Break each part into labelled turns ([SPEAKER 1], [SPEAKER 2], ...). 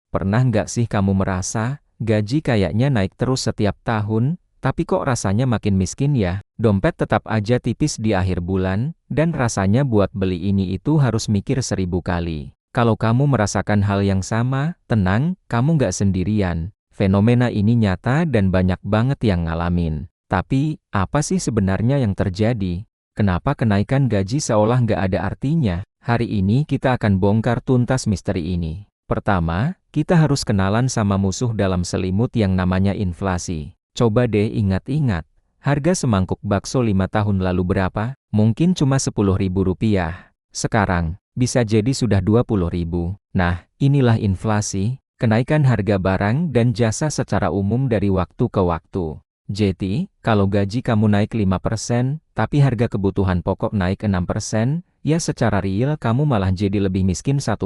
[SPEAKER 1] Pernah nggak sih kamu merasa, gaji kayaknya naik terus setiap tahun, tapi kok rasanya makin miskin ya? Dompet tetap aja tipis di akhir bulan, dan rasanya buat beli ini itu harus mikir 1000 kali. Kalau kamu merasakan hal yang sama, tenang, kamu nggak sendirian. Fenomena ini nyata dan banyak banget yang ngalamin. Tapi, apa sih sebenarnya yang terjadi? Kenapa kenaikan gaji seolah nggak ada artinya? Hari ini kita akan bongkar tuntas misteri ini. Pertama, kita harus kenalan sama musuh dalam selimut yang namanya inflasi. Coba deh ingat-ingat, harga semangkuk bakso 5 tahun lalu berapa? Mungkin cuma Rp10.000. Sekarang, bisa jadi sudah Rp20.000. Nah, inilah inflasi, kenaikan harga barang dan jasa secara umum dari waktu ke waktu. Jadi, kalau gaji kamu naik 5%, tapi harga kebutuhan pokok naik 6%, ya secara real kamu malah jadi lebih miskin 1%.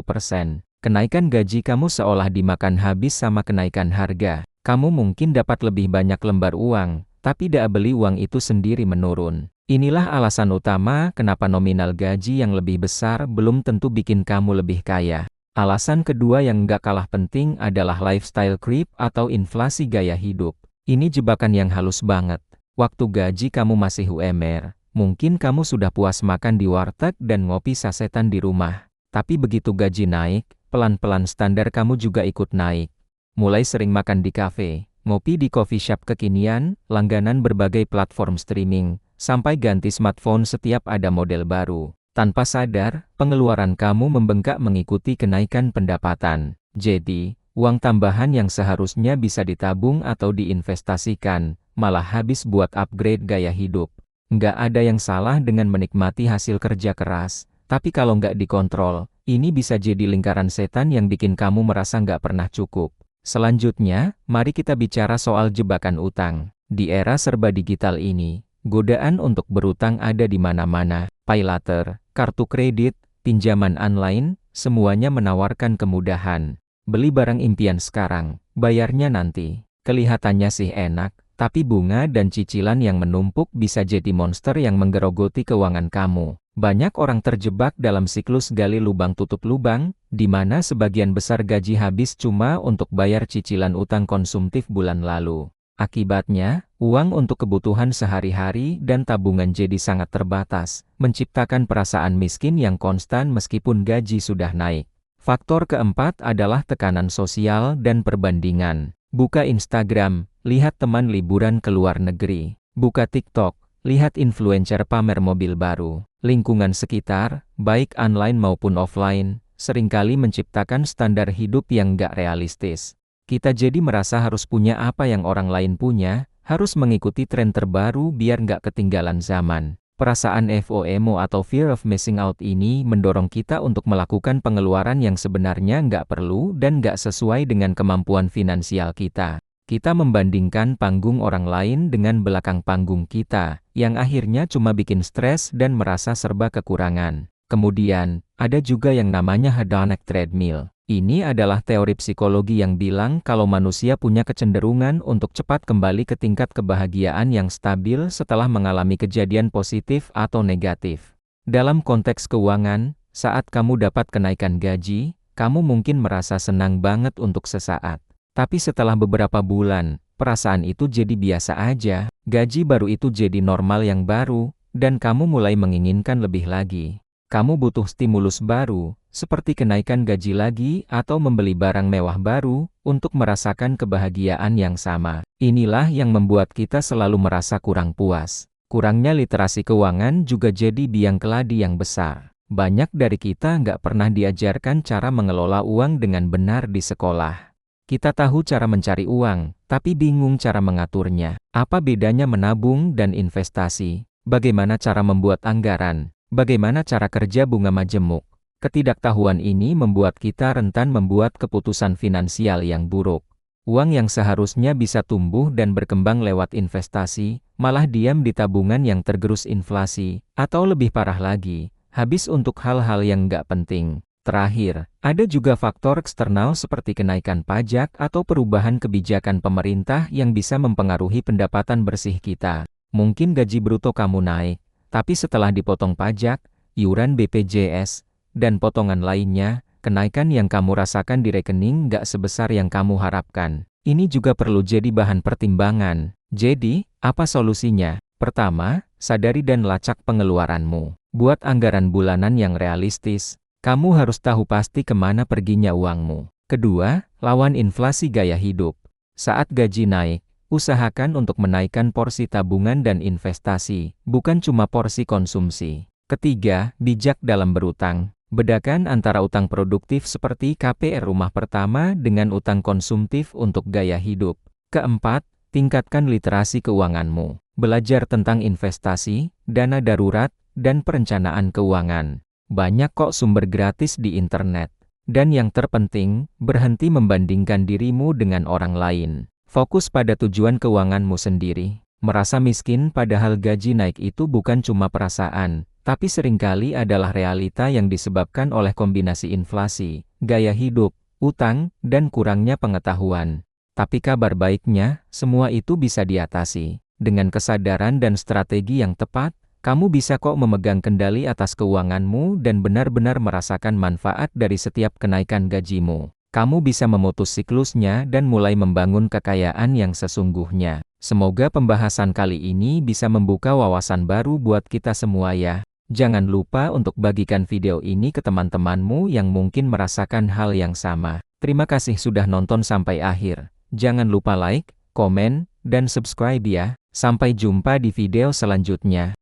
[SPEAKER 1] Kenaikan gaji kamu seolah dimakan habis sama kenaikan harga. Kamu mungkin dapat lebih banyak lembar uang, tapi daya beli uang itu sendiri menurun. Inilah alasan utama kenapa nominal gaji yang lebih besar belum tentu bikin kamu lebih kaya. Alasan kedua yang nggak kalah penting adalah lifestyle creep atau inflasi gaya hidup. Ini jebakan yang halus banget. Waktu gaji kamu masih UMR, mungkin kamu sudah puas makan di warteg dan ngopi sasetan di rumah. Tapi begitu gaji naik, pelan-pelan standar kamu juga ikut naik. Mulai sering makan di kafe, ngopi di coffee shop kekinian, langganan berbagai platform streaming, sampai ganti smartphone setiap ada model baru. Tanpa sadar, pengeluaran kamu membengkak mengikuti kenaikan pendapatan. Jadi, uang tambahan yang seharusnya bisa ditabung atau diinvestasikan, malah habis buat upgrade gaya hidup. Nggak ada yang salah dengan menikmati hasil kerja keras, tapi kalau nggak dikontrol, ini bisa jadi lingkaran setan yang bikin kamu merasa nggak pernah cukup. Selanjutnya, mari kita bicara soal jebakan utang. Di era serba digital ini, godaan untuk berutang ada di mana-mana. Paylater, kartu kredit, pinjaman online, semuanya menawarkan kemudahan. Beli barang impian sekarang, bayarnya nanti. Kelihatannya sih enak, tapi bunga dan cicilan yang menumpuk bisa jadi monster yang menggerogoti keuangan kamu. Banyak orang terjebak dalam siklus gali lubang tutup lubang, di mana sebagian besar gaji habis cuma untuk bayar cicilan utang konsumtif bulan lalu. Akibatnya, uang untuk kebutuhan sehari-hari dan tabungan jadi sangat terbatas, menciptakan perasaan miskin yang konstan meskipun gaji sudah naik. Faktor keempat adalah tekanan sosial dan perbandingan. Buka Instagram, lihat teman liburan ke luar negeri. Buka TikTok, lihat influencer pamer mobil baru. Lingkungan sekitar, baik online maupun offline, seringkali menciptakan standar hidup yang nggak realistis. Kita jadi merasa harus punya apa yang orang lain punya, harus mengikuti tren terbaru biar nggak ketinggalan zaman. Perasaan FOMO atau Fear of Missing Out ini mendorong kita untuk melakukan pengeluaran yang sebenarnya nggak perlu dan nggak sesuai dengan kemampuan finansial kita. Kita membandingkan panggung orang lain dengan belakang panggung kita, yang akhirnya cuma bikin stres dan merasa serba kekurangan. Kemudian, ada juga yang namanya hedonic treadmill. Ini adalah teori psikologi yang bilang kalau manusia punya kecenderungan untuk cepat kembali ke tingkat kebahagiaan yang stabil setelah mengalami kejadian positif atau negatif. Dalam konteks keuangan, saat kamu dapat kenaikan gaji, kamu mungkin merasa senang banget untuk sesaat. Tapi setelah beberapa bulan, perasaan itu jadi biasa aja, gaji baru itu jadi normal yang baru, dan kamu mulai menginginkan lebih lagi. Kamu butuh stimulus baru, seperti kenaikan gaji lagi atau membeli barang mewah baru, untuk merasakan kebahagiaan yang sama. Inilah yang membuat kita selalu merasa kurang puas. Kurangnya literasi keuangan juga jadi biang keladi yang besar. Banyak dari kita nggak pernah diajarkan cara mengelola uang dengan benar di sekolah. Kita tahu cara mencari uang, tapi bingung cara mengaturnya. Apa bedanya menabung dan investasi? Bagaimana cara membuat anggaran? Bagaimana cara kerja bunga majemuk? Ketidaktahuan ini membuat kita rentan membuat keputusan finansial yang buruk. Uang yang seharusnya bisa tumbuh dan berkembang lewat investasi, malah diam di tabungan yang tergerus inflasi, atau lebih parah lagi, habis untuk hal-hal yang nggak penting. Terakhir, ada juga faktor eksternal seperti kenaikan pajak atau perubahan kebijakan pemerintah yang bisa mempengaruhi pendapatan bersih kita. Mungkin gaji bruto kamu naik, tapi setelah dipotong pajak, iuran BPJS, dan potongan lainnya, kenaikan yang kamu rasakan di rekening nggak sebesar yang kamu harapkan. Ini juga perlu jadi bahan pertimbangan. Jadi, apa solusinya? Pertama, sadari dan lacak pengeluaranmu. Buat anggaran bulanan yang realistis. Kamu harus tahu pasti kemana perginya uangmu. Kedua, lawan inflasi gaya hidup. Saat gaji naik, usahakan untuk menaikkan porsi tabungan dan investasi, bukan cuma porsi konsumsi. Ketiga, bijak dalam berutang. Bedakan antara utang produktif seperti KPR rumah pertama dengan utang konsumtif untuk gaya hidup. Keempat, tingkatkan literasi keuanganmu. Belajar tentang investasi, dana darurat, dan perencanaan keuangan. Banyak kok sumber gratis di internet. Dan yang terpenting, berhenti membandingkan dirimu dengan orang lain. Fokus pada tujuan keuanganmu sendiri. Merasa miskin padahal gaji naik itu bukan cuma perasaan, tapi seringkali adalah realita yang disebabkan oleh kombinasi inflasi, gaya hidup, utang, dan kurangnya pengetahuan. Tapi kabar baiknya, semua itu bisa diatasi. Dengan kesadaran dan strategi yang tepat, kamu bisa kok memegang kendali atas keuanganmu dan benar-benar merasakan manfaat dari setiap kenaikan gajimu. Kamu bisa memutus siklusnya dan mulai membangun kekayaan yang sesungguhnya. Semoga pembahasan kali ini bisa membuka wawasan baru buat kita semua ya. Jangan lupa untuk bagikan video ini ke teman-temanmu yang mungkin merasakan hal yang sama. Terima kasih sudah nonton sampai akhir. Jangan lupa like, komen, dan subscribe ya. Sampai jumpa di video selanjutnya.